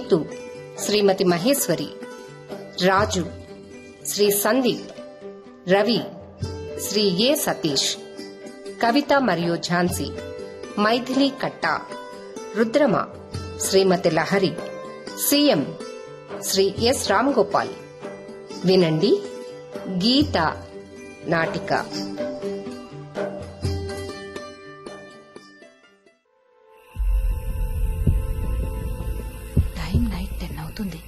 నీతు శ్రీమతి మహేశ్వరి, రాజు శ్రీ సందీప్, రవి శ్రీ ఏ సతీష్, కవిత మరియు ఝాన్సీ, మైథిలి కట్టా, రుద్రమ శ్రీమతి Lahari, CM Shri yes Ram Gopal. వినండి గీత నాటిక. టైం నైట్ 10 అవుతుంది.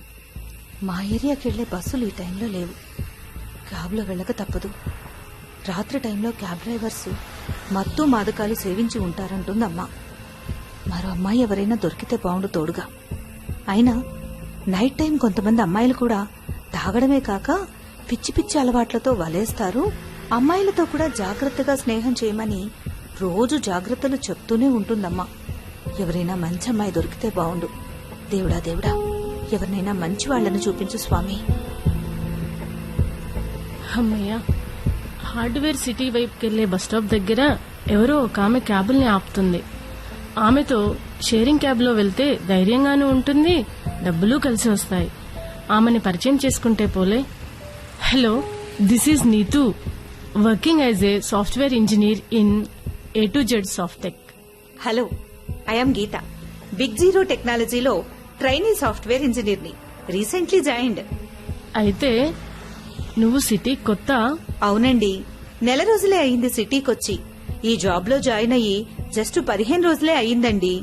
మా ఏరియాకి వెళ్లే బస్సులు ఈ టైంలో లేవు. క్యాబ్లో వెళ్ళక తప్పదు. రాత్రి టైంలో క్యాబ్ డ్రైవర్స్ మత్తు మాదకాలు సేవించి ఉంటారంటుందమ్మా. మరో అమ్మాయి ఎవరైనా దొరికితే బాగుండు తోడుగా. అయినా నైట్ టైం కొంతమంది అమ్మాయిలు కూడా తాగడమే కాక పిచ్చి పిచ్చి అలవాట్లతో వలేస్తారు. అమ్మాయిలతో కూడా జాగ్రత్తగా స్నేహం చేయమని రోజు జాగ్రత్తలు చెప్తూనే ఉంటుందమ్మా. ఎవరైనా మంచి అమ్మాయి దొరికితే బాగుండు. దేవుడా దేవుడా, ఎవరినైనా మంచి వాళ్లను చూపించు స్వామి. అమ్మయ్య, హార్డ్వేర్ సిటీ వైపుకెళ్లే బస్టాప్ దగ్గర ఎవరో ఒక ఆమె క్యాబుల్ని ఆపుతుంది. ఆమెతో షేరింగ్ క్యాబ్లో వెళ్తే ధైర్యంగానూ ఉంటుంది, డబ్బులు కలిసి వస్తాయి. ఆమెని పరిచయం చేసుకుంటే పోలే. Hello, this is Neetu, working as a software engineer in A to Z Softtech. Hello, I'm Geeta, big zero టెక్నాలజీలో ట్రైనీ సాఫ్ట్వేర్ ఇంజనీర్ని. Recently joined. అయితే నువ్వు సిటీ కొత్త? అవునండి, నెల రోజులే అయింది సిటీకొచ్చి. ఈ జాబ్ లో జాయిన్ అయ్యి జస్ట్ 15 రోజులే అయ్యిందండి.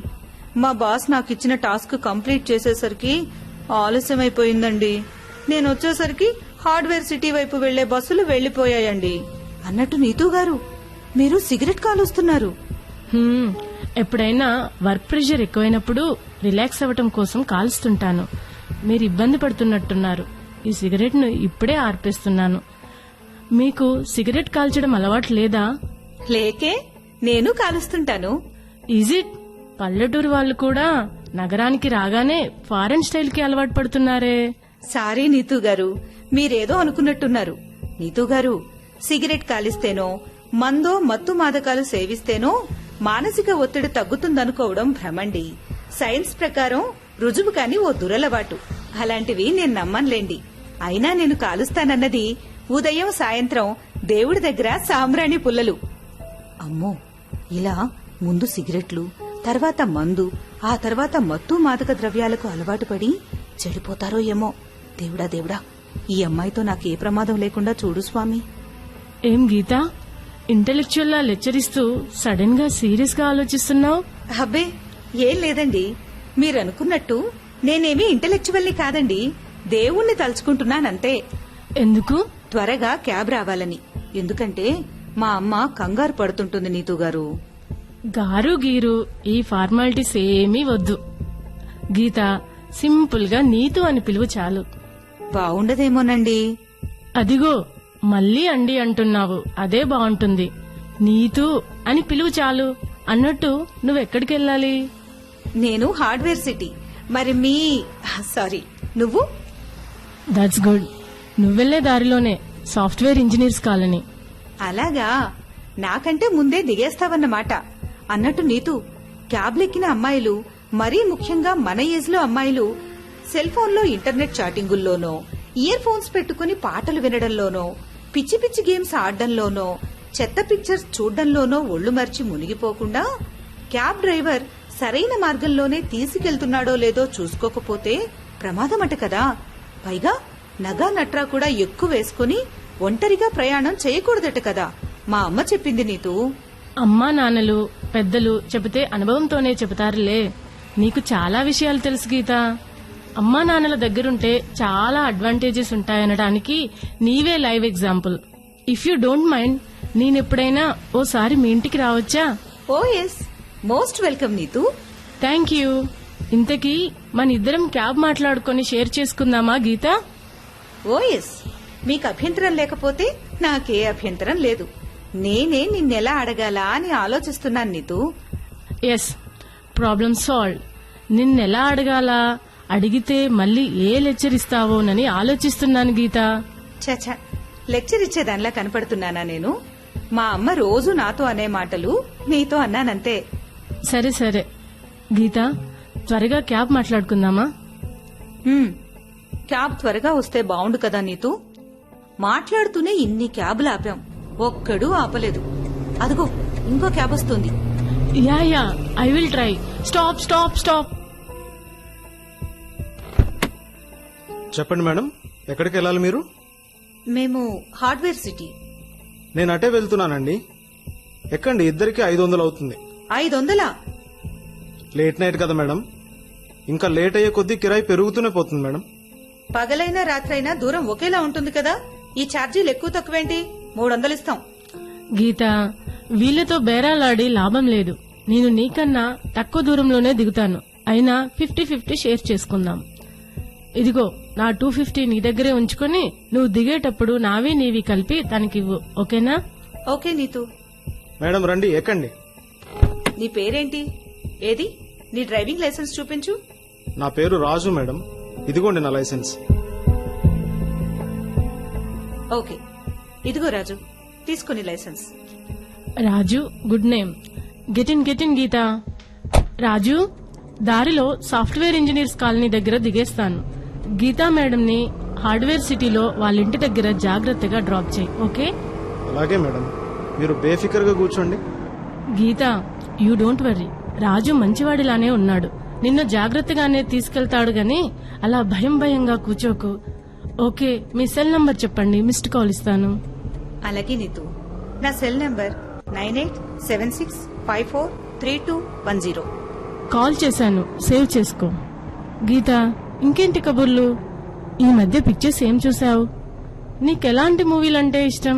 మా బాస్ నాకిచ్చిన టాస్క్ కంప్లీట్ చేసేసరికి ఆలస్యమైపోయిందండి. నేను వచ్చేసరికి హార్డ్వేర్ సిటీ వైపు వెళ్లే బస్సులు వెళ్లిపోయాయండి. అన్నట్టు నీతూ గారు, మీరు సిగరెట్ కాలుస్తున్నారు. ఎప్పుడైనా వర్క్ ప్రెషర్ ఎక్కువైనప్పుడు రిలాక్స్ అవ్వటం కోసం కాలుస్తుంటాను. మీరు ఇబ్బంది పడుతున్నట్టున్నారు. ఈ సిగరెట్ ను ఇప్పుడే ఆర్పేస్తున్నాను. మీకు సిగరెట్ కాల్చడం అలవాటు లేదా? లేకే, నేను కాలుస్తుంటాను. Is it? పల్లెటూరు వాళ్ళు కూడా నగరానికి రాగానే ఫారెన్ స్టైల్ కి అలవాటు పడుతున్నారే. సారీ నీతూ గారు, మీరేదో అనుకున్నట్టున్నారు. నీతూ గారు, సిగరెట్ కాలిస్తేనో మందో మత్తు మాదకాలు సేవిస్తేనో మానసిక ఒత్తిడి తగ్గుతుందనుకోవడం భ్రమండి. సైన్స్ ప్రకారం రుజువు కాని ఓ దురలవాటు. అలాంటివి నేను నమ్మనులేండి. అయినా నేను కాలుస్తానన్నది ఉదయం సాయంత్రం దేవుడి దగ్గర సాంబ్రాణి పుల్లలు. అమ్మో, ఇలా ముందు సిగరెట్లు, తర్వాత మందు, ఆ తర్వాత మత్తు మాదక ద్రవ్యాలకు అలవాటు పడి చెడిపోతారో ఏమో. దేవుడా దేవుడా, ఈ అమ్మాయితో నాకే ప్రమాదం లేకుండా చూడు స్వామి. ఏం గీత, ఇంటెలెక్చువల్ లా లెక్చరిస్తూ సడన్ గా సీరియస్ గా ఆలోచిస్తున్నావు? అబ్బే, ఏం లేదండి. మీరనుకున్నట్టు నేనేమీ ఇంటెలెక్చువల్ని కాదండి. దేవుణ్ణి తలుచుకుంటున్నానంతే. ఎందుకు? త్వరగా క్యాబ్ రావాలని. ఎందుకంటే మా అమ్మ కంగారు పడుతుంటుంది నీతూ గారు. గారు గీరు ఈ ఫార్మాలిటీస్ ఏమీ వద్దు. గీత, సింపుల్ గా నీతు అని పిలువు చాలు. బావుండదేమోనండి. అదిగో మళ్ళీ అండి అంటున్నావు, అదే బాగుంటుంది. నీతు అని పిలువు చాలు. అన్నట్టు నువ్వెక్కడికెళ్ళాలి? నేను హార్డ్వేర్ సిటీ. మరి సారీ, నువ్వు? That's good. నువ్వెళ్లే దారిలోనే సాఫ్ట్వేర్ ఇంజనీర్స్ కాలనీ. అలాగా, నాకంటే ముందే దిగేస్తావన్నమాట. అన్నట్టు నీతు, క్యాబ్లెక్కిన అమ్మాయిలు, మరీ ముఖ్యంగా మన ఏజ్ లో అమ్మాయిలు సెల్ ఫోన్ లో ఇంటర్నెట్ చాటింగుల్లోనో, ఇయర్ ఫోన్స్ పెట్టుకుని పాటలు వినడంలోనో, పిచ్చి పిచ్చి గేమ్స్ ఆడడంలోనో, చెత్త పిక్చర్స్ చూడడంలోనో ఒళ్లు మర్చి మునిగిపోకుండా క్యాబ్ డ్రైవర్ సరైన మార్గంలోనే తీసుకెళ్తున్నాడో లేదో చూసుకోకపోతే ప్రమాదమట కదా. పైగా నగా నట్రా కూడా ఎక్కువ వేసుకుని ఒంటరిగా ప్రయాణం చేయకూడదట కదా. మా అమ్మ చెప్పింది నీతూ. అమ్మా నాన్నలు పెద్దలు చెబితే అనుభవంతోనే చెబుతారులే. నీకు చాలా విషయాలు తెలుసు గీత. అమ్మా నాన్నల దగ్గరుంటే చాలా అడ్వాంటేజెస్ ఉంటాయనడానికి నీవే live example. If you don't mind, నేనెప్పుడైనా ఓసారి మీ ఇంటికి రావచ్చా? Oh yes, most welcome Neetu. Thank you. ఇంతకీ మన ఇద్దరం క్యాబ్ మాట్లాడుకుని షేర్ చేసుకుందామా గీత? ఓ ఎస్, మీకు అభ్యంతరం లేకపోతే నాకే అభ్యంతరం లేదు. నేనే నిన్నెలా అడగాలా అని ఆలోచిస్తున్నాను నీతూ. Yes, problem solve. నిన్నెలా అడగాలా, అడిగితే మళ్ళీ ఏ లెక్చర్ ఇస్తావోనని ఆలోచిస్తున్నాను గీత. చచా, లెక్చర్ ఇచ్చేదానిలా కనపడుతున్నానా నేను? మా అమ్మ రోజు నాతో అనే మాటలు నీతో అన్నానంతే. సరే సరే గీత, త్వరగా క్యాబ్ మాట్లాడుకుందామా? క్యాబ్ త్వరగా వస్తే బావుండు కదా నీతూ. మాట్లాడుతూనే ఇన్ని క్యాబులు ఆపాం, ఒక్కడూ ఆపలేదు. అదిగో ఇంకో క్యాబ్ వస్తుంది. Yeah I will try. Stop stop stop. చెప్పండి మేడం, ఎక్కడికి వెళ్ళాలి మీరు? మేము హార్డ్వేర్ సిటీ. నేను అటే వెళ్తున్నానండి. ఎక్కండి, ఇద్దరికి 500 అవుతుంది. 500? లేట్ నైట్ కదా మేడం, ఇంకా లేట్ అయ్యే కొద్దీ కిరాయి పెరుగుతూనే పోతుంది మేడం. పగలైనా రాత్రైనా దూరం ఒకేలా ఉంటుంది కదా, ఈ ఛార్జీలు ఎక్కువ తక్కువేంటి? 300 ఇస్తాం. గీత, వీళ్లతో బేరాలాడి లాభం లేదు. నేను నీకన్నా తక్కువ దూరంలోనే దిగుతాను. అయినా 50-50 షేర్ చేసుకుందాం. ఇదిగో నా 250 నీ దగ్గరే ఉంచుకొని నువ్వు దిగేటప్పుడు నావి నీవి కలిపి తనకివ్వు, ఓకేనా? ఓకే నీతూ. మేడం రండి, ఎక్కండి. నీ పేరేంటి? ఏది నీ డ్రైవింగ్ లైసెన్స్ చూపించు. నా పేరు రాజు మేడం, ఇదిగోండి నా లైసెన్స్. ఓకే, ఇదిగో రాజు, తీసుకుని license. Raju, good name. Get in Geeta. Raju, దారిలో సాఫ్ట్వేర్ ఇంజనీర్స్ కాలనీ దగ్గర దిగేస్తాను. గీతా మేడం ని హార్డ్వేర్ సిటీలో వాళ్ళ ఇంటి దగ్గర జాగ్రత్తగా డ్రాప్ చేయి, ఓకే? అలాగే మేడం, మీరు బేఫికర్గా కూర్చోండి. గీత, యూ డోంట్ వర్రీ. రాజు మంచివాడిలానే ఉన్నాడు. నిన్ను జాగ్రత్తగానే తీసుకెళ్తాడు గాని అలా భయంగా కూర్చోకు. ఓకే, మీ సెల్ నంబర్ చెప్పండి, మిస్డ్ కాల్ ఇస్తాను. అలాగే నీతూ. నా సెల్ నంబర్ 9876543210. కాల్ చేశాను, సేవ్ చేసుకో. గీత, ఇంకేంటి కబుర్లు? ఈ మధ్య పిక్చర్స్ ఏం చూసావు? నీకెలాంటి మూవీలంటే ఇష్టం?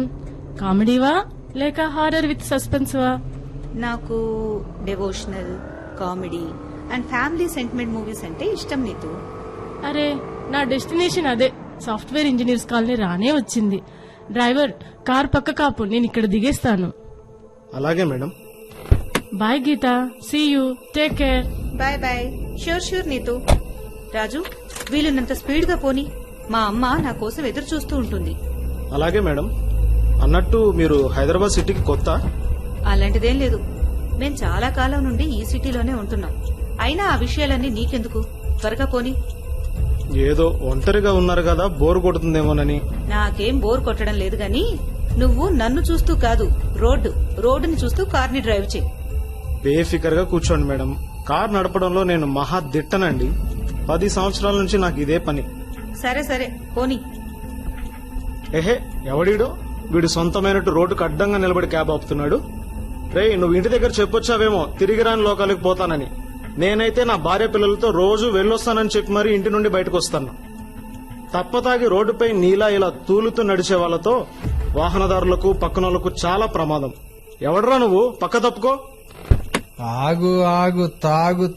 కామెడీవా లేక హారర్ విత్ సస్పెన్స్వా? నాకు devotional, comedy and family sentiment movies అంటే ఇష్టం నీతూ. అరే, నా డెస్టినేషన్ అదే. సాఫ్ట్వేర్ ఇంజనీర్స్ కాలనీ రానే వచ్చింది. డ్రైవర్, కార్ పక్క కాపు, నేను ఇక్కడ దిగేస్తాను. అలాగే madam. Bye Geeta, see you, take care. Bye bye. Sure Neetu. Raju, వీలున్నంత స్పీడ్ గా పోని, మా అమ్మ నా కోసం ఎదురు చూస్తూ ఉంటుంది. అలాగే మేడం. అన్నట్టు మీరు హైదరాబాద్ సిటీకి కొత్త? అలాంటిదేం లేదు, మేం చాలా కాలం నుండి ఈ సిటీలోనే ఉంటున్నాం. అయినా ఆ విషయాలన్నీ నీకెందుకు, త్వరగా పోని. ఏదో ఒంటరిగా ఉన్నారు కదా, బోర్ కొడుతుందేమోనని. నాకేం బోర్ కొట్టడం లేదు గాని నువ్వు నన్ను చూస్తూ కాదు, రోడ్డుని చూస్తూ కార్ని డ్రైవ్ చేయి. బేఫికర్గా కూర్చోండి మేడం. కార్ నడపడంలో నేను మహా దిట్టనండి. 10 సంవత్సరాల నుంచి నాకు ఇదే పని. సరే పోని. ఏహే, ఎవడీడో వీడు సొంతమైనట్టు రోడ్డుకు అడ్డంగా నిలబడి క్యాబ్ ఆపుతున్నాడు. రేయ్, నువ్వు ఇంటి దగ్గర చెప్పొచ్చావేమో తిరిగి రాని లోకాలకు పోతానని. నేనైతే నా భార్య పిల్లలతో రోజు వెళ్ళొస్తానని చెప్పి మరీ ఇంటి నుండి బయటకు వస్తాను. తప్పతాగి రోడ్డుపై నీలా ఇలా తూలుతూ నడిచే వాళ్లతో వాహనదారులకు పక్కనోళ్లకు చాలా ప్రమాదం. ఎవడరా నువ్వు? పక్క తప్పుకో. ఆగు తాగు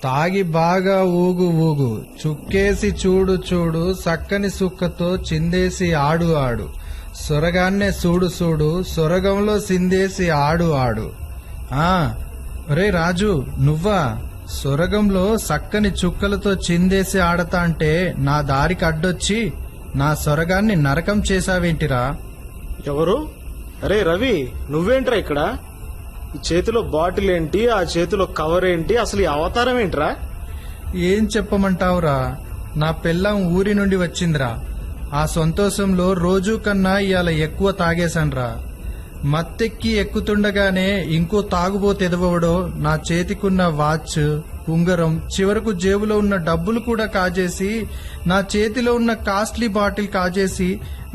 తాగి బాగా ఊగు చుక్కేసి చూడు సక్కని సుక్కతో చిందేసి ఆడు సొరగాన్నే చూడు సొరగంలో సిందేసి ఆడు. రే రాజు, నువ్వా? సొరగంలో సక్కని చుక్కలతో చిందేసి ఆడతా అంటే నా దారికి అడ్డొచ్చి నా సొరగాన్ని నరకం చేశావేంటిరా? ఎవరు? అరే రవి, నువ్వేంట్రా ఇక్కడ? ఈ చేతిలో బాటిల్ ఏంటి, ఆ చేతిలో కవర్ ఏంటి, అసలు ఈ అవతారం ఏంట్రా? ఏం చెప్పమంటావురా, నా పెళ్ళాం ఊరి నుండి వచ్చిందిరా. ఆ సంతోషంలో రోజూ కన్నా ఇవాళ ఎక్కువ తాగేశాన్రా. మత్తెక్కి ఎక్కుతుండగానే ఇంకో తాగుబోతెదవడో నా చేతికున్న వాచ్, ఉంగరం, చివరకు జేబులో ఉన్న డబ్బులు కూడా కాజేసి, నా చేతిలో ఉన్న కాస్ట్లీ బాటిల్ కాజేసి,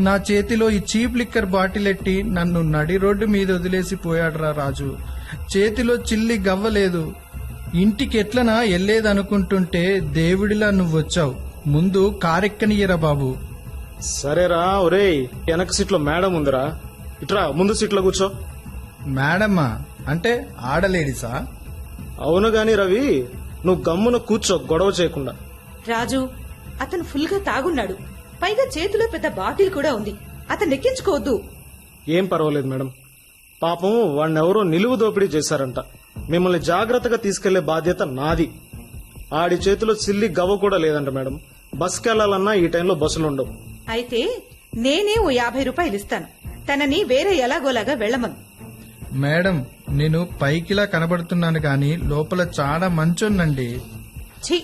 నా చేతిలో ఈ చీప్ లిక్కర్ బాటిల్ ఎట్టి నన్ను నడి రోడ్డు మీద వదిలేసి పోయాడ్రా రాజు. చేతిలో చిల్లి గవ్వలేదు. ఇంటికి ఎట్లనా ఎల్లేదనుకుంటుంటే దేవుడిలా నువ్వొచ్చావు. ముందు కారెక్కనియ్యరా బాబు. సరేరా. ఒరేయ్, వెనక సీట్లో మేడం ఉందిరా, ఇట్రా ముందు సీట్లో కూర్చో. మేడమ్మా అంటే ఆడలేడీసా? అవును గాని రవి, నువ్వు గమ్మున కూర్చో, గొడవ చేయకుండా. రాజు, అతను ఫుల్ గా తాగున్నాడు, పైగా చేతిలో పెద్ద బాటిల్ కూడా ఉంది. అతను ఎక్కించుకోవద్దు. ఏం పర్వాలేదు మేడం, పాపం వాడినెవరో నిలువు దోపిడీ చేశారంట. మిమ్మల్ని జాగ్రత్తగా తీసుకెళ్లే బాధ్యత నాది. ఆడి చేతిలో సిల్లి గవ్వ కూడా లేదంట మేడం. బస్కెళ్లాలన్నా ఈ టైంలో బస్సులుండవు. అయితే నేనే ఓ 50 రూపాయలు ఇస్తాను, తనని వేరే ఎలాగోలాగా వెళ్లమను. మేడం, నేను పైకిలా కనబడుతున్నాను గాని లోపల చాలా మంచోన్నండి. ఛీ,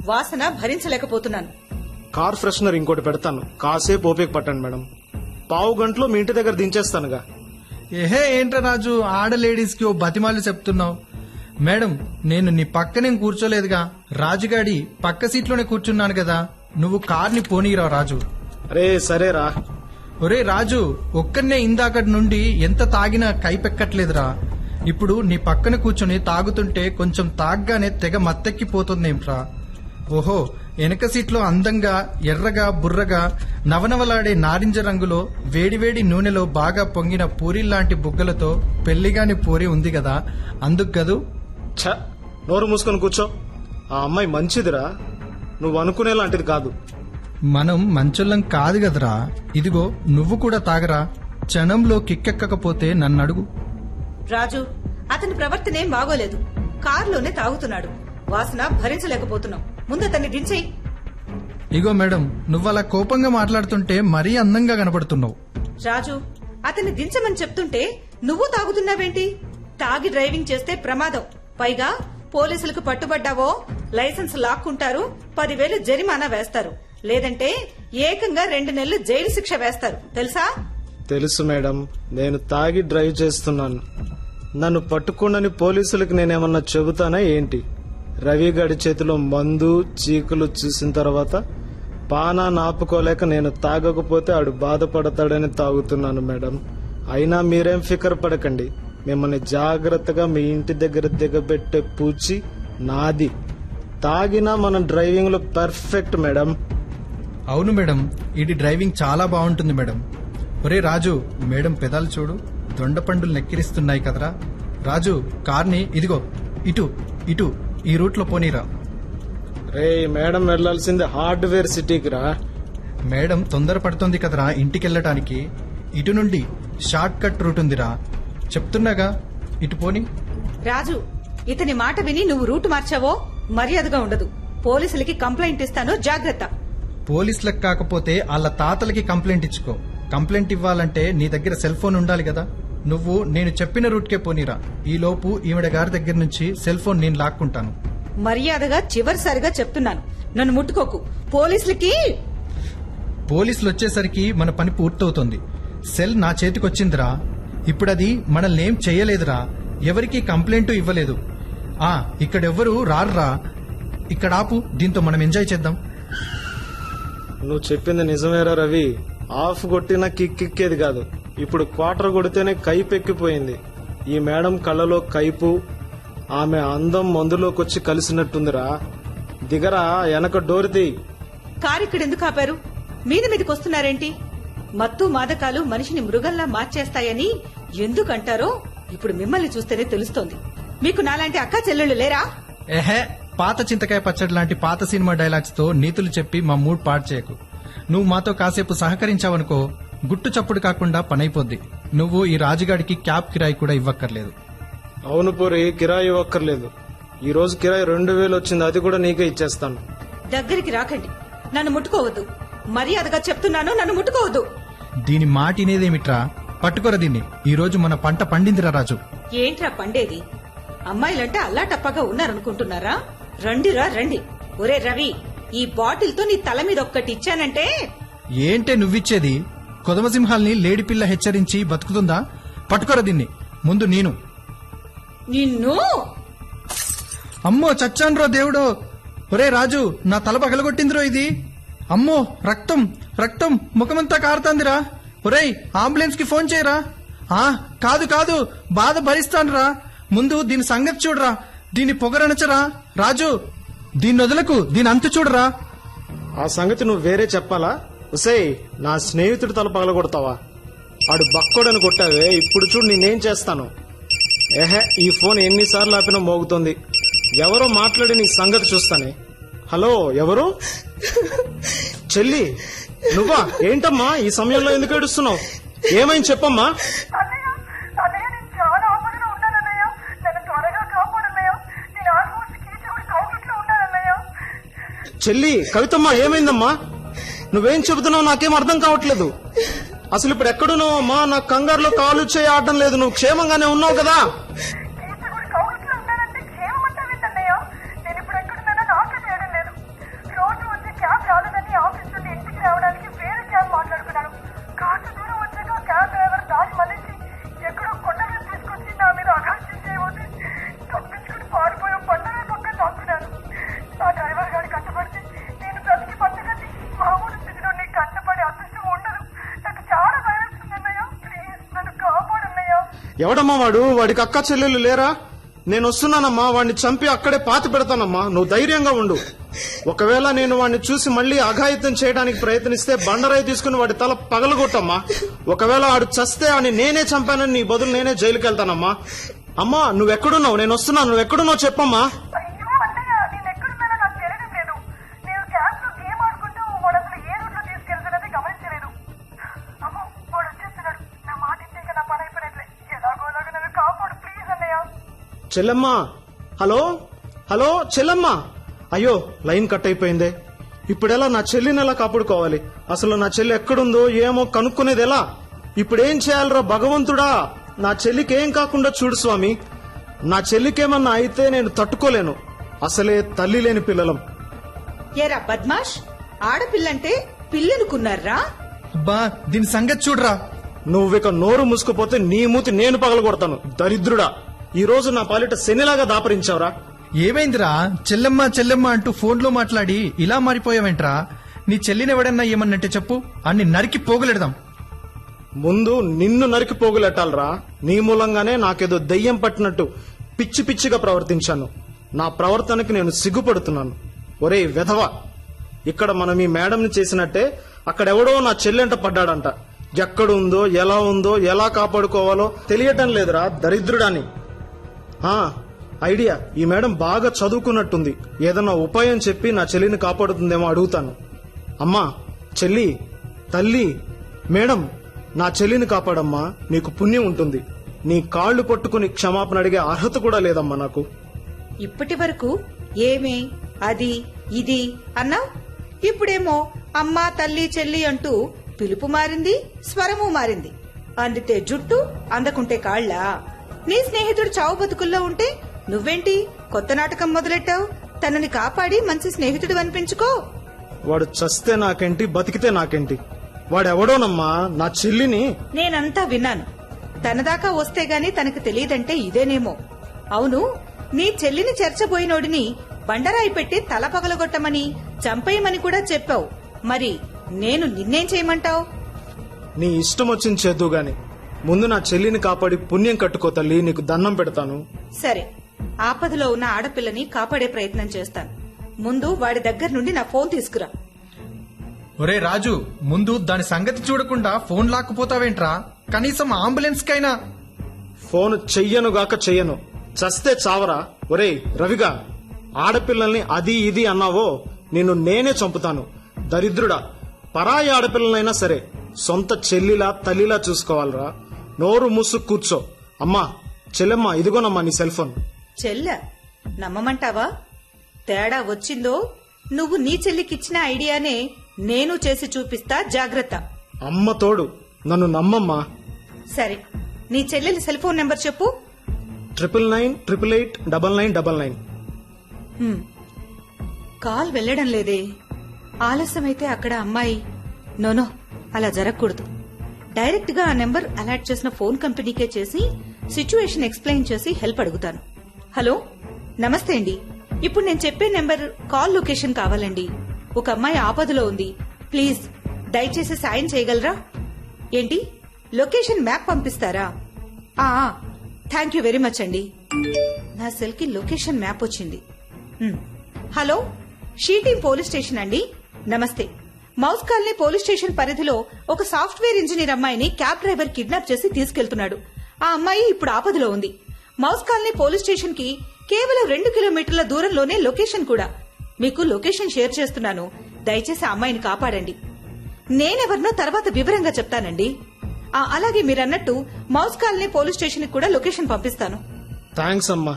వాసన భరించలేకపోతున్నాను. కార్ ఫ్రెషనర్ ఇంకోటి పెడతాను, కాసేపు ఓపిక పట్టండి మేడం. పావు గంటలో మీ ఇంటి దగ్గర దించేస్తానుగా. ఏహే ఏంట్రా రాజు, ఆడ లేడీస్ కి ఓ బతిమాలు చెప్తున్నావు. మేడం, నేను నీ పక్కనేం కూర్చోలేదుగా, రాజుగాడి పక్క సీట్లోనే కూర్చున్నాను కదా. నువ్వు కార్ని పోనీరా రాజు. అరే సరేరా. ఒరే రాజు, ఒక్కనే ఇందాకటి నుండి ఎంత తాగినా కైపెక్కట్లేదురా. ఇప్పుడు నీ పక్కన కూర్చుని తాగుతుంటే కొంచెం తాగ్గానే తెగ మత్తెక్కిపోతుందేంట్రా. ఓహో, వెనక సీట్లో అందంగా ఎర్రగా బుర్రగా నవనవలాడే నారింజ రంగులో వేడివేడి నూనెలో బాగా పొంగిన పూరిల్లాంటి బుగ్గలతో పెళ్లిగాని పూరి ఉంది కదా, అందుకు గదు. ఛ, నోరు మూసుకొని కూర్చో. ఆ అమ్మాయి మంచిదిరా, నువ్వు అనుకునేలాంటిది కాదు. మనం మంచొల్లం కాదు గదరా. ఇదిగో నువ్వు కూడా తాగరా. క్షణంలో కిక్కెక్కకపోతే నన్నడుగు. రాజు, అతని ప్రవర్తనేం బాగోలేదు. కారులోనే తాగుతున్నాడు. వాసన భరించలేకపోతున్నాం. ముందు అతన్ని దించేయి. ఇగో మేడం, నువ్వలా కోపంగా మాట్లాడుతుంటే మరీ అందంగా కనబడుతున్నావు. రాజు, అతన్ని దించమని చెప్తుంటే నువ్వు తాగుతున్నావేంటి? తాగి డ్రైవింగ్ చేస్తే ప్రమాదం. పైగా పోలీసులకు పట్టుబడ్డావో లైసెన్స్ లాక్కుంటారు, 10,000 జరిమానా వేస్తారు. లేదంటే ఏకంగా 2 నెలలు జైలు శిక్ష వేస్తారు, తెలుసా? తెలుసు మేడం, నేను తాగి డ్రైవ్ చేస్తున్నాను. నన్ను పట్టుకోండని పోలీసులకు నేనేమన్నా చెబుతానా ఏంటి? రవి గడి చేతిలో మందు చీకులు చూసిన తర్వాత పానా నాపుకోలేక నేను తాగకపోతే ఆడు బాధపడతాడని తాగుతున్నాను మేడం. అయినా మీరేం ఫికర్ పడకండి, మిమ్మల్ని జాగ్రత్తగా మీ ఇంటి దగ్గర దిగబెట్టే పూచి నాది. తాగినా మన డ్రైవింగ్ లో పర్ఫెక్ట్ మేడం. అవును మేడం, ఇది డ్రైవింగ్ చాలా బాగుంటుంది మేడం. ఒరే రాజు, మేడం పెదాలు చూడు, దొండపండులు నెక్కిరిస్తున్నాయి కదరా. రాజు, కార్ని ఇదిగో ఇటు ఇటు ఈ రూట్లో పోనీరా. రే, మేడం వెళ్లాల్సింది హార్డ్వేర్ సిటీకి రా. మేడం తొందరపడుతోంది కదరా ఇంటికెళ్ళటానికి. ఇటు నుండి షార్ట్ కట్ రూట్ ఉందిరా, చెప్తున్నాగా, ఇటు పోని. రాజు, ఇతని మాట విని నువ్వు రూట్ మార్చావో మర్యాదగా ఉండదు. పోలీసులకి కంప్లైంట్ ఇస్తాను, జాగ్రత్త. పోలీసులకు కాకపోతే వాళ్ళ తాతలకి కంప్లైంట్ ఇచ్చుకో. కంప్లైంట్ ఇవ్వాలంటే నీ దగ్గర సెల్ ఫోన్ ఉండాలి కదా. నువ్వు నేను చెప్పిన రూట్కే పోనీరా. ఈ లోపు ఈవిడ గారి దగ్గర నుంచి సెల్ ఫోన్ నేను లాక్కుంటాను. మర్యాదగా చివరిసారిగా చెప్తున్నాను, నన్ను ముట్టుకోకు. పోలీసులు వచ్చేసరికి మన పని పూర్తవుతుంది. సెల్ నా చేతికొచ్చిందిరా. ఇప్పుడది మనల్నేం చెయ్యలేదురా, ఎవరికి కంప్లైంట్ ఇవ్వలేదు. ఇక్కడెవ్వరూ రారురా. ఇక్కడ ఆపు, దీంతో మనం ఎంజాయ్ చేద్దాం. నువ్వు చెప్పింది నిజమేరా రవి. ఆఫ్ కొట్టినా కిక్కేది కాదు. ఇప్పుడు క్వార్టర్ కొడితేనే కైపు ఎక్కిపోయింది. ఈ మేడం కళ్ళలో కైపు, ఆమె అందం మందులోకొచ్చి కలిసినట్టుందిరా. దిగరా, వెనక డోర్ది. కారు ఇక్కడెందుకు ఆపారు? మీదికి వస్తున్నారేంటి? మత్తు మాదకాలు మనిషిని మృగంలా మార్చేస్తాయని ఎందుకంటారో ఇప్పుడు మిమ్మల్ని చూస్తేనే తెలుస్తోంది. మీకు నాలాంటి అక్కా చెల్లెళ్ళు లేరా? ఏహే, పాత చింతకాయ పచ్చడి లాంటి పాత సినిమా డైలాగ్స్ తో నీతులు చెప్పి మా మూడ్ పాడు చేయకు. నువ్వు మాతో కాసేపు సహకరించావనుకో, గుట్టు చప్పుడు కాకుండా పనైపోద్ది. నువ్వు ఈ రాజుగాడికి క్యాబ్ కిరాయి కూడా ఇవ్వక్కర్లేదు. అవును పూరి, కిరాయి ఇవ్వక్కర్లేదు. ఈ రోజు కిరాయి 2,000 వచ్చింది, అది కూడా నీకే ఇచ్చేస్తాను. దగ్గరికి రాకండి, నన్ను ముట్టుకోవద్దు. మర్యాదగా చెప్తున్నాను, నన్ను ముట్టుకోవద్దు. దీని మాటినేదేమిట్రా? పట్టుకోరా దీన్ని. ఈ రోజు మన పంట పండిందిరా రాజు. ఏంట్రా పండేది? అమ్మాయిలంటే అల్లా టప్పగా ఉన్నారనుకుంటున్నారా? రండిరా రండి. ఒరే రవి, ఈ బాటిల్ తో నీ తల మీద ఒక్కటి ఇచ్చానంటే. ఏంటే నువ్విచ్చేది? కొదమసింహాల్ని లేడిపిల్ల హెచ్చరించి బతుకుతుందా? పట్టుకోరా దీన్ని. ముందు నేను. నిన్ను అమ్మో చచ్చాన్రో దేవుడో. ఒరే రాజు, నా తల పగలగొట్టిందిరో ఇది. అమ్మో, రక్తం రక్తం ముఖమంతా కారుతాందిరా. ఒరేయ్, అంబులెన్స్ కి ఫోన్ చేయరా. కాదు కాదు, బాధ భరిస్తానురా. ముందు దీని సంగతి చూడరా. దీన్ని పొగరనచరా. రాజు, దీన్ని వదలకు, దీని అంతు చూడరా. ఆ సంగతి నువ్వు వేరే చెప్పాలా? ఉసేయ్, నా స్నేహితుడి తల పగలగొడతావా? ఆడు బక్కోడని కొట్టావే, ఇప్పుడు చూడు నేనేం చేస్తాను. ఈ ఫోన్ ఎన్నిసార్లు ఆపినా మోగుతోంది. ఎవరో మాట్లాడి నీ సంగతి చూస్తానే. హలో, ఎవరు? చెల్లి, నువ్వా? ఏంటమ్మా ఈ సమయంలో ఎందుకు ఏడుస్తున్నావు? ఏమైంది చెప్పమ్మా. చెల్లి, కవితమ్మ, ఏమైందమ్మా? నువ్వేం చెబుతున్నావు నాకేం అర్థం కావట్లేదు. అసలు ఇప్పుడు ఎక్కడున్నావు అమ్మా? నాకు కంగారులో కాలు చేయి ఆడడం లేదు. నువ్వు క్షేమంగానే ఉన్నావు కదా? ఎవడమ్మా వాడికి అక్క చెల్లెలు లేరా? నేను వస్తున్నానమ్మా, వాడిని చంపి అక్కడే పాతి పెడతానమ్మా, నువ్వు ధైర్యంగా ఉండు. ఒకవేళ నేను వాడిని చూసి మళ్ళీ అఘాయిత్యం చేయడానికి ప్రయత్నిస్తే బండరాయి తీసుకుని వాడి తల పగలగొట్టమ్మా. ఒకవేళ ఆడు చస్తే అని నేనే చంపానని నీ బదులు నేనే జైలుకి వెళ్తానమ్మా. అమ్మా నువ్వెక్కడున్నావు? నేను వస్తున్నాను, నువ్వెక్కడున్నావు చెప్పమ్మా. చెల్లెమ్మా, హలో హలో చెల్లెమ్మా. అయ్యో లైన్ కట్ అయిపోయిందే. ఇప్పుడెలా నా చెల్లిని ఎలా కాపాడుకోవాలి? అసలు నా చెల్లి ఎక్కడుందో ఏమో కనుక్కునేది ఎలా? ఇప్పుడేం చేయాలరా భగవంతుడా? నా చెల్లికి ఏం కాకుండా చూడు స్వామి. నా చెల్లికేమన్నా అయితే నేను తట్టుకోలేను. అసలే తల్లి లేని పిల్లలం. ఏరా బద్మాష్, ఆడపిల్లంటే పిల్లనుకున్నారా? అబ్బా దీని సంగతి చూడరా. నువ్విక నోరు మూసుకుపోతే నీ మూతి నేను పగలగొడతాను. దరిద్రుడా, ఈ రోజు నా పాలిట శనిలాగా దాపరించావురా. ఏమైందిరా? చెల్లెమ్మ చెల్లెమ్మ అంటూ ఫోన్లో మాట్లాడి ఇలా మారిపోయావేంట్రా? నీ చెల్లిని ఎవడన్నా ఏమన్నట్టే చెప్పు, అన్ని నరికి పోగులెడదాం. ముందు నిన్ను నరికి పోగులెట్టాలరా. నీ మూలంగానే నాకేదో దెయ్యం పట్టినట్టు పిచ్చి పిచ్చిగా ప్రవర్తించాను. నా ప్రవర్తనకి నేను సిగ్గుపడుతున్నాను. ఒరేయ్ వెధవా, ఇక్కడ మనం ఈ మేడంని చేసినట్టే అక్కడెవడో నా చెల్లెంట పడ్డాడంట. ఎక్కడుందో ఎలా ఉందో ఎలా కాపాడుకోవాలో తెలియటం లేదురా దరిద్రుడాని. ఐడియా, ఈ మేడం బాగా చదువుకున్నట్టుంది. ఏదన్నా ఉపాయం చెప్పి నా చెల్లిని కాపాడుతుందేమో అడుగుతాను. అమ్మా, చెల్లి, తల్లి, మేడం, నా చెల్లిని కాపాడమ్మా, నీకు పుణ్యం ఉంటుంది. నీ కాళ్లు పట్టుకుని క్షమాపణ అడిగే అర్హత కూడా లేదమ్మా నాకు. ఇప్పటి వరకు ఏమే అది ఇది అన్నావ్, ఇప్పుడేమో అమ్మా తల్లి చెల్లి అంటూ పిలుపు మారింది, స్వరము మారింది. అందితే జుట్టు, అందకుంటే కాళ్ళ. నీ స్నేహితుడు చావు బతుకుల్లో ఉంటే నువ్వేంటి కొత్త నాటకం మొదలెట్టావు? తనని కాపాడి మంచి స్నేహితుడు అనిపించుకో. వాడు చస్తే నాకేంటి, బతికితే నాకేంటి? వాడెవడోనమ్మా నా చెల్లిని. నేనంతా విన్నాను. తనదాకా వస్తే గాని తనకు తెలియదంటే ఇదేనేమో. అవును, నీ చెల్లిని చేర్చబోయినోడిని బండరాయి పెట్టి తల పగలగొట్టమని చంపేయమని కూడా చెప్పావు. మరి నేను నిన్నేం చేయమంటావు? నీ ఇష్టం వచ్చింది చేద్దు గాని ముందు నా చెల్లిని కాపాడి పుణ్యం కట్టుకో తల్లి, నీకు దండం పెడతాను. సరే, ఆపదలో ఉన్న ఆడపిల్లని కాపాడే ప్రయత్నం చేస్తాను. ముందు వాడి దగ్గర నుండి నా ఫోన్ తీసుకురా. ఒరే రాజు, ముందు దాని సంగతి చూడకుండా ఫోన్ లాక్కుపోతావేంట్రా? కనీసం అంబులెన్స్ కైనా. ఫోన్ చెయ్యనుగాక చెయ్యను, చస్తే చావరా. ఒరేయ్ రవిగా, ఆడపిల్లల్ని అది ఇది అన్నావో నిన్ను నేనే చంపుతాను. దరిద్రుడా, పరాయి ఆడపిల్లలైనా సరే సొంత చెల్లిలా తల్లిలా చూసుకోవాలరా. నోరు మూసు కూర్చో. అమ్మా, చెల్లెమ్మా, ఇదిగోనమ్మా నీ సెల్ ఫోన్. చెల్ల నమ్మమంటావా? తేడా వచ్చిందో నువ్వు నీ చెల్లికిచ్చిన ఐడియానే నేను చేసి చూపిస్తా, జాగ్రత్త. అమ్మ తోడు, నన్ను నమ్మమ్మా. సరే, నీ చెల్లెలి సెల్ ఫోన్ నెంబర్ చెప్పు. 9988889999. కాల్ వెళ్లడం లేదే. ఆలస్యమైతే అక్కడ అమ్మాయి. నోనో, అలా జరగకూడదు. డైరెక్ట్ గా ఆ నెంబర్ అలాట్ చేసిన ఫోన్ కంపెనీకే చేసి సిచ్యువేషన్ ఎక్స్ప్లెయిన్ చేసి హెల్ప్ అడుగుతాను. హలో, నమస్తే అండి. ఇప్పుడు నేను చెప్పే నెంబర్ కాల్ లొకేషన్ కావాలండి. ఒక అమ్మాయి ఆపదలో ఉంది. ప్లీజ్ దయచేసి సాయం చేయగలరా? ఏంటి, లొకేషన్ మ్యాప్ పంపిస్తారా? థ్యాంక్ యూ వెరీ మచ్ అండి. నా సెల్ కి లొకేషన్ మ్యాప్ వచ్చింది. హలో, షీటీం పోలీస్ స్టేషన్ అండి. నమస్తే. మౌస్ కాలనీ పోలీస్ స్టేషన్ పరిధిలో ఒక సాఫ్ట్వేర్ ఇంజనీర్ అమ్మాయిని క్యాబ్ డ్రైవర్ కిడ్నాప్ చేసి తీసుకెళ్తున్నాడు. ఆ అమ్మాయి ఇప్పుడు ఆపదలో ఉంది. మౌస్ కాలనీ పోలీస్ స్టేషన్ కి కేవలం 2 కిలోమీటర్ల దూరంలోనే లొకేషన్ కూడా. మీకు లొకేషన్ షేర్ చేస్తున్నాను. దయచేసి ఆ అమ్మాయిని కాపాడండి. నేనెవరినో తర్వాత వివరంగా చెప్తానండి. అలాగే మీరన్నట్టు మౌస్ కాలనీ పోలీస్ స్టేషన్ కి కూడా లొకేషన్ పంపిస్తాను. థ్యాంక్స్ అమ్మా.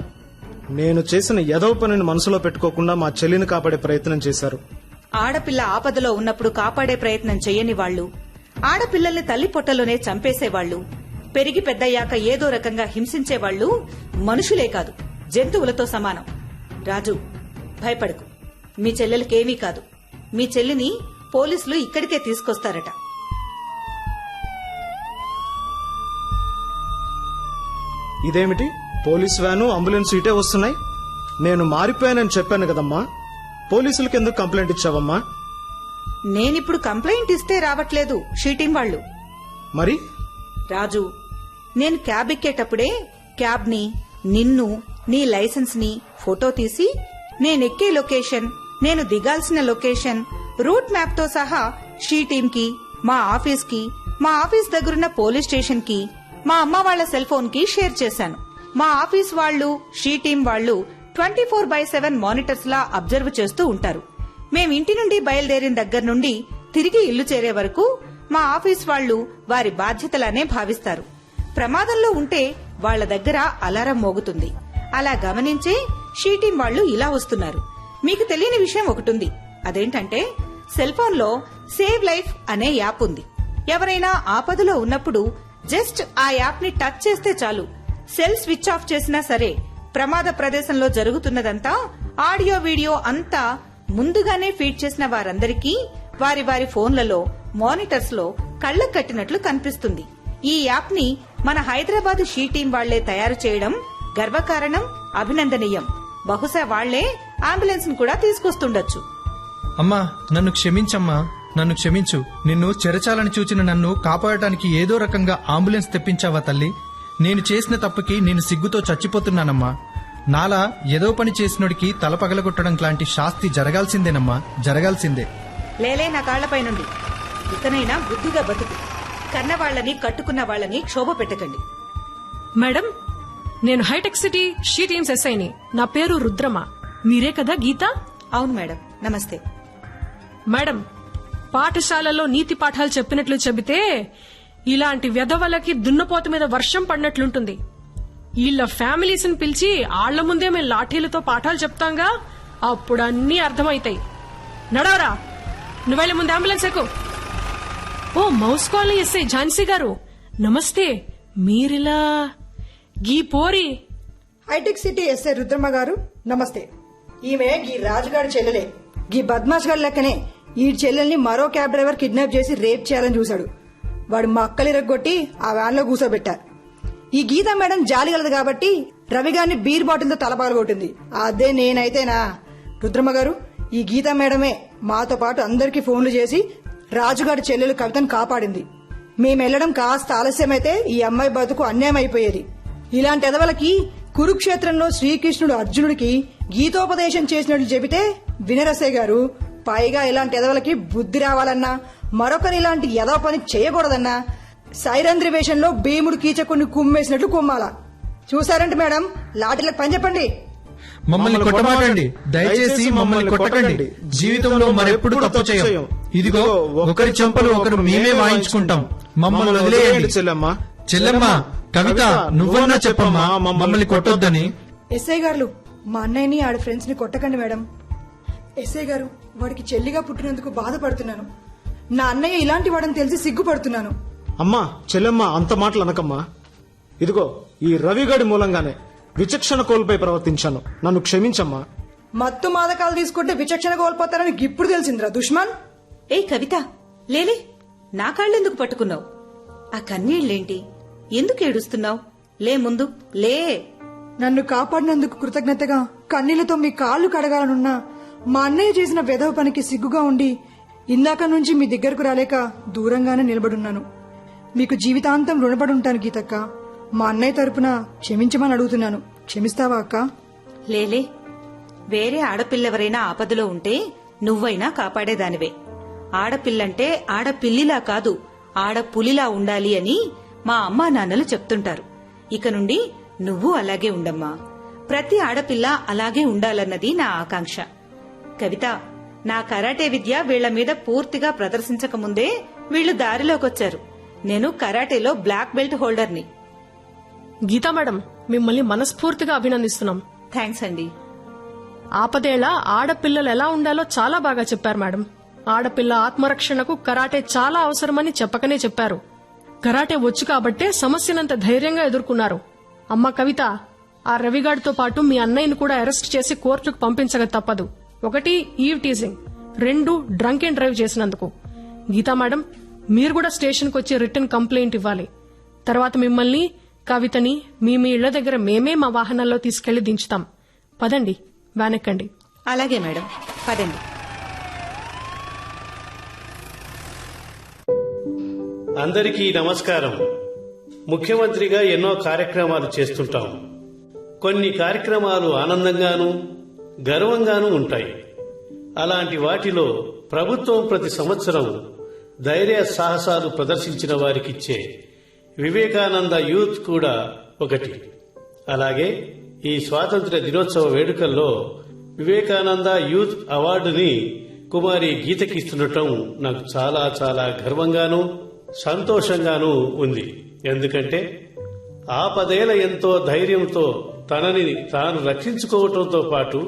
నేను చేసిన ఎదవ పనిని మనసులో పెట్టుకోకుండా మా చెల్లిని కాపాడే ప్రయత్నం చేశారు. ఆడపిల్ల ఆపదలో ఉన్నప్పుడు కాపాడే ప్రయత్నం చెయ్యని వాళ్లు, ఆడపిల్లల్ని తల్లి పొట్టలోనే చంపేసేవాళ్లు, పెరిగి పెద్దయ్యాక ఏదో రకంగా హింసించేవాళ్లు మనుషులే కాదు, జంతువులతో సమానం. రాజు, భయపడకు. మీ చెల్లెలకేమీ కాదు. మీ చెల్లిని పోలీసులు ఇక్కడికే తీసుకొస్తారట. ఇదేమిటి, పోలీస్ వ్యాను అంబులెన్స్ ఇటే వస్తున్నాయి? నేను మారిపోయానని చెప్పాను కదమ్మా. పోలీసులకు ఎందుకు కంప్లైంట్ ఇచ్చావమ్మా? నేనిప్పుడు కంప్లైంట్ ఇస్తే రావట్లేదు షీటింగ్ వాళ్లు. మరి రాజు, నేను క్యాబ్ ఎక్కేటప్పుడే క్యాబ్ ని, నిన్ను, నీ లైసెన్స్ ని ఫోటో తీసి నేనెక్కే లొకేషన్, నేను దిగాల్సిన లొకేషన్, రూట్ మ్యాప్ తో సహా షీ టీమ్ కి, మా ఆఫీస్ కి, మా ఆఫీస్ దగ్గరున్న పోలీస్ స్టేషన్ కి, మా అమ్మ వాళ్ల సెల్ ఫోన్ కి షేర్ చేశాను. మా ఆఫీస్ వాళ్లు, షీ టీమ్ వాళ్లు 24/7 మానిటర్స్ లా అబ్జర్వ్ చేస్తూ ఉంటారు. మేం ఇంటి నుండి బయలుదేరిన దగ్గర నుండి తిరిగి ఇల్లు చేరే వరకు మా ఆఫీస్ వాళ్లు వారి బాధ్యతలానే భావిస్తారు. ప్రమాదంలో ఉంటే వాళ్ల దగ్గర అలారం మోగుతుంది. అలా గమనించే షీ టీమ్ వాళ్లు ఇలా వస్తున్నారు. మీకు తెలియని విషయం ఒకటుంది. అదేంటంటే సెల్ ఫోన్ లో సేవ్ లైఫ్ అనే యాప్ ఉంది. ఎవరైనా ఆపదలో ఉన్నప్పుడు జస్ట్ ఆ యాప్ ని టచ్ చేస్తే చాలు, సెల్ స్విచ్ ఆఫ్ చేసినా సరే ప్రమాద ప్రదేశంలో జరుగుతున్నదంతా ఆడియో వీడియో అంతా ముందుగానే ఫీడ్ చేసిన వారందరికీ వారి వారి ఫోన్లలో, మానిటర్స్ లో కళ్లకు కట్టినట్లు కనిపిస్తుంది. ఈ యాప్ ని మన హైదరాబాద్ షీ టీం వాళ్లే తయారు చేయడం గర్వకారణం, అభినందనీయం. బహుశా వాళ్లే అంబులెన్స్ ను కూడా తీసుకొస్తుండొచ్చు. అమ్మా, నన్ను క్షమించమ్మా, నన్ను క్షమించు. నిన్ను చెరచాలని చూచిన నన్ను కాపాడటానికి ఏదో రకంగా అంబులెన్స్ తెప్పించావా తల్లి? నేను చేసిన తప్పుకి నేను సిగ్గుతో చచ్చిపోతున్నానమ్మా. నాలా ఏదో పని చేసినోడికి తల పగలగొట్టడం లాంటి శాస్తి జరగాల్సిందేనమ్మా, జరగాల్సిందే. లేలే నా కాళ్లపై నుండి. ఇకనైనా బుద్ధిగా బతుకు. కన్నవాళ్లని, కట్టుకున్న వాళ్లని క్షోభ పెట్టకండి. మేడం, నేను హైటెక్ సిటీ షీ టీమ్స్ ఎస్ఐని. నా పేరు రుద్రమ. మీరే కదా గీత? అవును మేడం, నమస్తే. మేడం, పాఠశాలలో నీతి పాఠాలు చెప్పినట్లు చెబితే ఇలాంటి వెధవలకి దున్నపోత మీద వర్షం పడినట్లుంటుంది. వీళ్ళ ఫ్యామిలీస్ ని పిలిచి ఆళ్ల ముందే మేము లాఠీలతో పాఠాలు చెప్తాంగా, అప్పుడు అన్నీ అర్థమైతాయి. నడవరా, నువ్వెళ్ళ ముందు అంబులెన్స్ ఎక్కు. ఓ, మౌస్ కాలనీ ఎస్ఐ ఝాన్సీ గారు, నమస్తే. మీరిలా గీ పోరి హైటెక్ సిటీ ఎస్ఐ రుద్రమ్మ గారు, నమస్తే. ఈమె గీ రాజుగారి చెల్లెలే. గీ బద్మాష్ గారి లెక్కనే ఈ చెల్లెల్ని మరో క్యాబ్ డ్రైవర్ కిడ్నాప్ చేసి రేప్ చేయాలని చూశాడు. వాడు మా అక్కలిరగొట్టి ఆ వ్యాన్ లో కూర్చోబెట్టారు. ఈ గీత మేడం జాలిగలదు కాబట్టి రవి గారిని బీర్ బాటిల్ తో తలపాలగొట్టింది. అదే నేనైతేనా? రుద్రమ్మ గారు, ఈ గీత మేడమే మాతో పాటు అందరికీ ఫోన్లు చేసి రాజుగారి చెల్లెలు కవితను కాపాడింది. మేమెళ్లడం కాస్త ఆలస్యమైతే ఈ అమ్మాయి బతుకు అన్యాయం అయిపోయేది. ఇలాంటి ఎదవలకి కురుక్షేత్రంలో శ్రీకృష్ణుడు అర్జునుడికి గీతోపదేశం చేసినట్లు చెబితే వినరసే గారు. పైగా ఇలాంటి ఎదవలకి బుద్ధి రావాలన్నా, మరొకరు ఇలాంటి ఎదవ పని చేయకూడదన్నా సైరంధ్రి వేషంలో భీముడు కీచకుని కుమ్మేసినట్లు కుమ్మాలా. చూసారంటే మేడం, లాఠీలకు పని చెప్పండి. మమ్మల్ని కొట్టమాకండి, దయచేసి మమ్మల్ని కొట్టకండి. జీవితంలో మరెప్పుడు తప్పు చేయం. ఇదిగో ఒకరి చెంపలు ఒకరు మేమే వాయించుకుంటాం. మమ్మల్ని వదిలేయండి. చెల్లెమ్మ, కవిత, నువ్వన్నా చెప్పమ్మా మమ్మల్ని కొట్టొద్దని. ఎస్ఐ గారు, మా అన్నయ్యని ఆడి ఫ్రెండ్స్ ని కొట్టకండి మేడం. ఎస్ఐ గారు, వాడికి చెల్లిగా పుట్టినందుకు బాధపడుతున్నాను. నా అన్నయ్య ఇలాంటి వాడని తెలిసి సిగ్గుపడుతున్నాను. అమ్మా, చెల్లెమ్మ, అంత మాటలు అనకమ్మా. ఇదిగో ఈ రవిగాడి మూలంగానే విచక్షణ కోల్పోయి ప్రవర్తించాను. నన్ను క్షమించమ్మా. మత్తు మాదకాలు తీసుకుంటే విచక్షణ కోల్పోతారని ఇప్పుడు తెలిసిందిరా దుష్మన్. ఏ కవిత, లేలే, నా కాళ్ళెందుకు పట్టుకున్నావు? ఆ కన్నీళ్లేంటి? ఎందుకు ఏడుస్తున్నావు? లే ముందు, లే. నన్ను కాపాడినందుకు కృతజ్ఞతగా కన్నీళ్లతో మీ కాళ్లు కడగాలనున్నా మా అన్నయ్య చేసిన వెధవ పనికి సిగ్గుగా ఉండి ఇందాక నుంచి మీ దగ్గరకు రాలేక దూరంగానే నిలబడున్నాను. మీకు జీవితాంతం రుణపడి ఉంటాను గీతక్క. మా అన్నయ్య తరపున క్షమించమని అడుగుతున్నాను. క్షమిస్తావా అక్క? లేలే, వేరే ఆడపిల్లెవరైనా ఆపదలో ఉంటే నువ్వైనా కాపాడేదానివే. ఆడపిల్లంటే ఆడపిల్లిలా కాదు, ఆడపులిలా ఉండాలి అని మా అమ్మా నాన్నలు చెప్తుంటారు. ఇక నుండి నువ్వు అలాగే ఉండమ్మా. ప్రతి ఆడపిల్ల అలాగే ఉండాలన్నది నా ఆకాంక్ష. కవిత, నా కరాటే విద్య వీళ్ల మీద పూర్తిగా ప్రదర్శించకముందే వీళ్లు దారిలోకొచ్చారు. నేను కరాటేలో బ్లాక్ బెల్ట్ హోల్డర్ని. గీతా మేడం, మిమ్మల్ని మనస్ఫూర్తిగా అభినందిస్తున్నాం. థ్యాంక్స్ అండి. ఆపదేళ ఆడపిల్లలు ఎలా ఉండాలో చాలా బాగా చెప్పారు మేడం. ఆడపిల్ల ఆత్మరక్షణకు కరాటే చాలా అవసరమని చెప్పకనే చెప్పారు. కరాటే వచ్చు కాబట్టే సమస్యనంత ధైర్యంగా ఎదుర్కొన్నారు. అమ్మ కవిత, ఆ రవిగాడితో పాటు మీ అన్నయ్యను కూడా అరెస్ట్ చేసి కోర్టుకు పంపించక తప్పదు. 1 eve teasing, 2 drunk and drive చేసినందుకు. గీతా మేడం, మీరు కూడా స్టేషన్ కు వచ్చి రిటర్న్ కంప్లైంట్ ఇవ్వాలి. తర్వాత మిమ్మల్ని, కవితని మీ ఇళ్ల దగ్గర మేమే మా వాహనాల్లో తీసుకెళ్లి దించుతాం. పదండి, వెనక్కండి. అలాగే మేడం, పదండి. అందరికీ నమస్కారం. ముఖ్యమంత్రిగా ఎన్నో కార్యక్రమాలు చేస్తుంటాం. కొన్ని కార్యక్రమాలు ఆనందంగానూ గర్వంగానూ ఉంటాయి. అలాంటి వాటిలో ప్రభుత్వం ప్రతి సంవత్సరం ధైర్య సాహసాలు ప్రదర్శించిన వారికిచ్చే వివేకానంద యూత్ కూడా ఒకటి. అలాగే ఈ స్వాతంత్ర్య దినోత్సవ వేడుకల్లో వివేకానంద యూత్ అవార్డుని కుమారి గీతకి ఇస్తుండటం నాకు చాలా చాలా గర్వంగానూ సంతోషంగానూ ఉంది. ఎందుకంటే ఆపదేల ఎంతో ధైర్యంతో తనని తాను రక్షించుకోవటంతో పాటు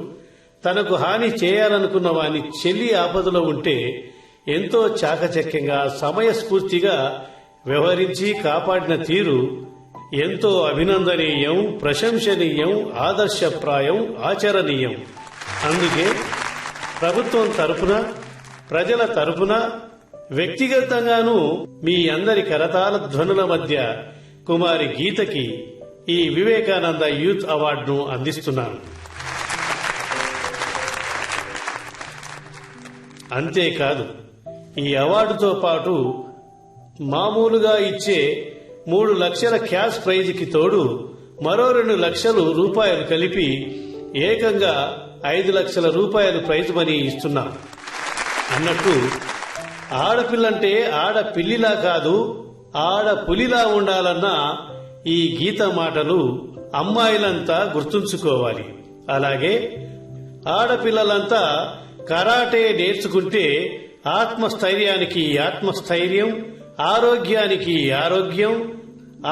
తనకు హాని చేయాలనుకున్న వాని చెల్లి ఆపదలో ఉంటే ఎంతో చాకచక్యంగా సమయస్ఫూర్తిగా వ్యవహరించి కాపాడిన తీరు ఎంతో అభినందనీయం, ప్రశంసనీయం, ఆదర్శప్రాయం, ఆచరణీయం. అందుకే ప్రభుత్వం తరపున, ప్రజల తరపున, వ్యక్తిగతంగానూ మీ అందరి కరతాళ ధ్వనుల మధ్య కుమారి గీతకి ఈ వివేకానంద యూత్ అవార్డును అందిస్తున్నాను. అంతేకాదు, ఈ అవార్డుతో పాటు మామూలుగా ఇచ్చే 3 లక్షల క్యాష్ ప్రైజ్కి తోడు మరో 2 లక్షల రూపాయలు కలిపి ఏకంగా 5 లక్షల రూపాయలు ప్రైజ్ మనీ ఇస్తున్నాం. అన్నట్టు ఆడపిల్లంటే ఆడపిల్లిలా కాదు, ఆడపులిలా ఉండాలన్న ఈ గీత మాటలు అమ్మాయిలంతా గుర్తుంచుకోవాలి. అలాగే ఆడపిల్లలంతా కరాటే నేర్చుకుంటే ఆత్మస్థైర్యానికి ఆత్మస్థైర్యం, ఆరోగ్యానికి ఆరోగ్యం,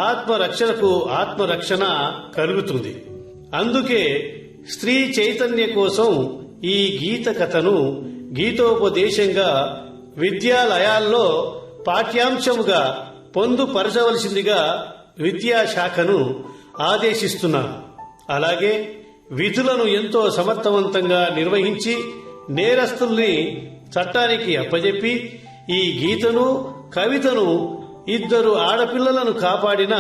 ఆత్మరక్షణకు ఆత్మరక్షణ కలుగుతుంది. అందుకే స్త్రీ చైతన్య కోసం ఈ గీత కథను గీతోపదేశంగా విద్యాలయాల్లో పాఠ్యాంశముగా పొందుపరచవలసిందిగా విద్యాశాఖను ఆదేశిస్తున్నాను. అలాగే విధులను ఎంతో సమర్థవంతంగా నిర్వహించి నేరస్తుల్ని చట్టానికి అప్పజెప్పి ఈ గీతను, కవితను 2 ఆడపిల్లలను కాపాడిన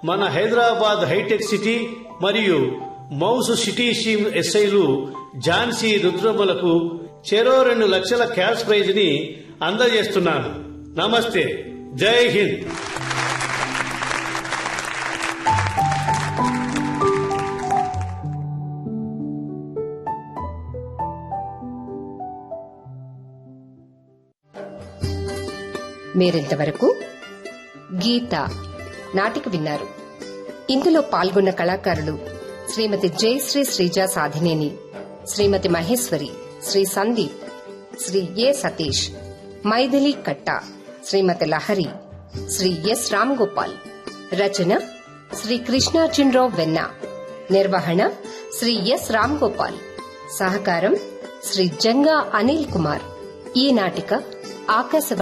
మన హైదరాబాద్ హైటెక్ సిటీ మరియు మౌసు సిటీ ఎస్ఐలు ఝాన్సీ రుద్రమ్మలకు చెరో 2 లక్షల క్యాష్ ప్రైజ్ ని అందజేస్తున్నాను. నమస్తే. జై హింద్. మీరింతవరకు గీత నాటిక విన్నారు. ఇందులో పాల్గొన్న కళాకారులు శ్రీమతి జయశ్రీ శ్రీజా సాధినేని, శ్రీమతి మహేశ్వరి, శ్రీ సందీప్, శ్రీ ఏ సతీష్, మైథిలి కట్ట, శ్రీమతి లహరి, శ్రీ ఎస్ రామ్ గోపాల్. రచన శ్రీ కృష్ణార్జునరావు వెన్న. నిర్వహణ శ్రీ ఎస్ రామ్ గోపాల్. సహకారం శ్రీ జంగా అనిల్ కుమార్. ఈ నాటిక ఆకాశవాణి